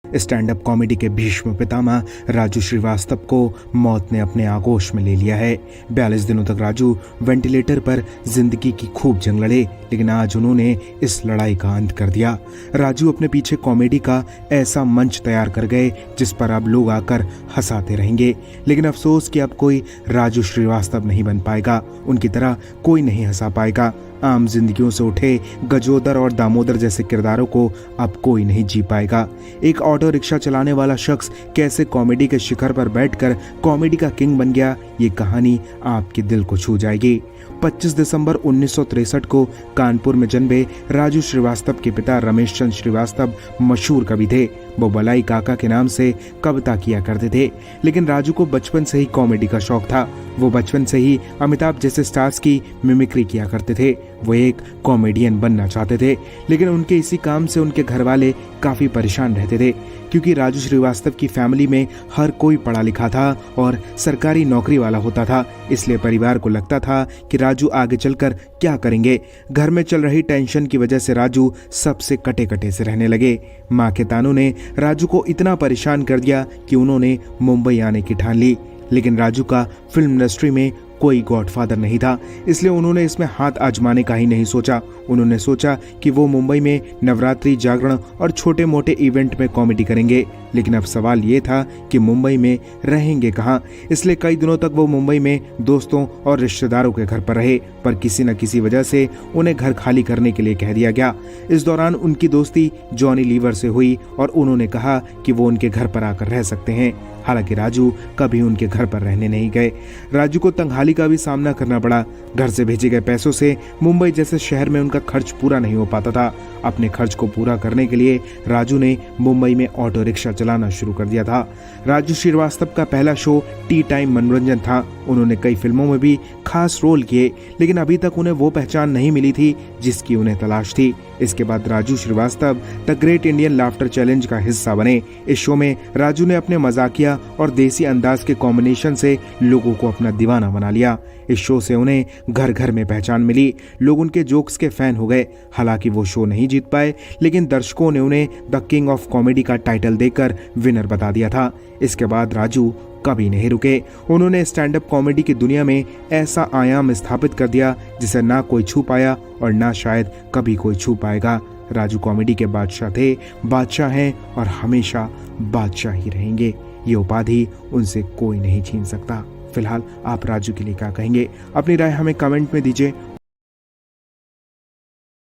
Stand up comedy के भीष्म पितामह राजू श्रीवास्तव को मौत ने अपने आगोश में ले लिया है। 42 दिनों तक राजू वेंटिलेटर पर जिंदगी की खूब जंग लड़े, लेकिन आज उन्होंने इस लड़ाई का अंत कर दिया। राजू अपने पीछे कॉमेडी का ऐसा मंच तैयार कर गए जिस पर अब लोग आकर हंसाते रहेंगे, लेकिन अफसोस कि अब कोई राजू श्रीवास्तव नहीं बन पाएगा, उनकी तरह कोई नहीं हंसा पाएगा। आम जिंदगियों से उठे गजोदर और दामोदर जैसे किरदारों को अब कोई नहीं जी पाएगा। एक ऑटो रिक्शा चलाने वाला शख्स कैसे कॉमेडी के शिखर पर बैठकर कॉमेडी का किंग बन गया, ये कहानी आपके दिल को छू जाएगी। 25 दिसंबर 1963 को कानपुर में जन्मे राजू श्रीवास्तव के पिता रमेश चंद्र श्रीवास्तव मशहूर कवि थे। वो बलाई काका के नाम से कविता किया करते थे, लेकिन राजू को बचपन से ही कॉमेडी का शौक था। वो बचपन से ही अमिताभ जैसे स्टार्स की मिमिक्री किया करते थे। वो एक कॉमेडियन बनना चाहते थे, लेकिन उनके इसी काम से उनके घर वाले काफी परेशान रहते थे, क्योंकि राजू श्रीवास्तव की फैमिली में हर कोई पढ़ा लिखा था और सरकारी नौकरी वाला होता था। इसलिए परिवार को लगता था कि राजू आगे चलकर क्या करेंगे। घर में चल रही टेंशन की वजह से राजू सबसे कटे कटे से रहने लगे। माँ के तानों ने राजू को इतना परेशान कर दिया कि उन्होंने मुंबई आने की ठान ली, लेकिन राजू का फिल्म इंडस्ट्री में कोई गॉडफादर नहीं था, इसलिए उन्होंने इसमें हाथ आजमाने का ही नहीं सोचा। उन्होंने सोचा कि वो मुंबई में नवरात्रि, जागरण और छोटे मोटे इवेंट में कॉमेडी करेंगे, लेकिन अब सवाल ये था कि मुंबई में रहेंगे कहाँ। इसलिए कई दिनों तक वो मुंबई में दोस्तों और रिश्तेदारों के घर पर रहे, पर किसी न किसी वजह से उन्हें घर खाली करने के लिए कह दिया गया। इस दौरान उनकी दोस्ती जॉनी लीवर से हुई और उन्होंने कहा कि वो उनके घर पर आकर रह सकते हैं। हालांकि राजू कभी उनके घर पर रहने नहीं गए। राजू को तंगहाली का भी सामना करना पड़ा। घर से भेजे गए पैसों से मुंबई जैसे शहर में उनका खर्च पूरा नहीं हो पाता था। अपने खर्च को पूरा करने के लिए राजू ने मुंबई में ऑटो रिक्शा चलाना शुरू कर दिया था। राजू श्रीवास्तव का पहला शो टी टाइम मनोरंजन था। उन्होंने कई फिल्मों में भी खास रोल किए, लेकिन अभी तक उन्हें वो पहचान नहीं मिली थी जिसकी उन्हें तलाश थी। इसके बाद Raju Srivastava the great Indian laughter challenge का हिस्सा बने। इस शो में राजू ने अपने मजाकिया और देसी अंदाज के कॉम्बिनेशन से लोगों को अपना दीवाना बना लिया। इस शो से उन्हें घर घर में पहचान मिली। लोग उनके जोक्स के फैन हो गए। हालांकि वो शो नहीं जीत पाए, लेकिन दर्शकों ने उन्हें द किंग ऑफ कॉमेडी का टाइटल देकर विनर बता दिया था। इसके बाद राजू कभी नहीं रुके। उन्होंने स्टैंड अप कॉमेडी की दुनिया में ऐसा आयाम स्थापित कर दिया जिसे ना कोई छू पाया और ना शायद कभी कोई छू पाएगा। राजू कॉमेडी के बादशाह थे, बादशाह हैं और हमेशा बादशाह ही रहेंगे। ये उपाधि उनसे कोई नहीं छीन सकता। फिलहाल आप राजू के लिए क्या कहेंगे? अपनी राय हमें कमेंट में दीजिए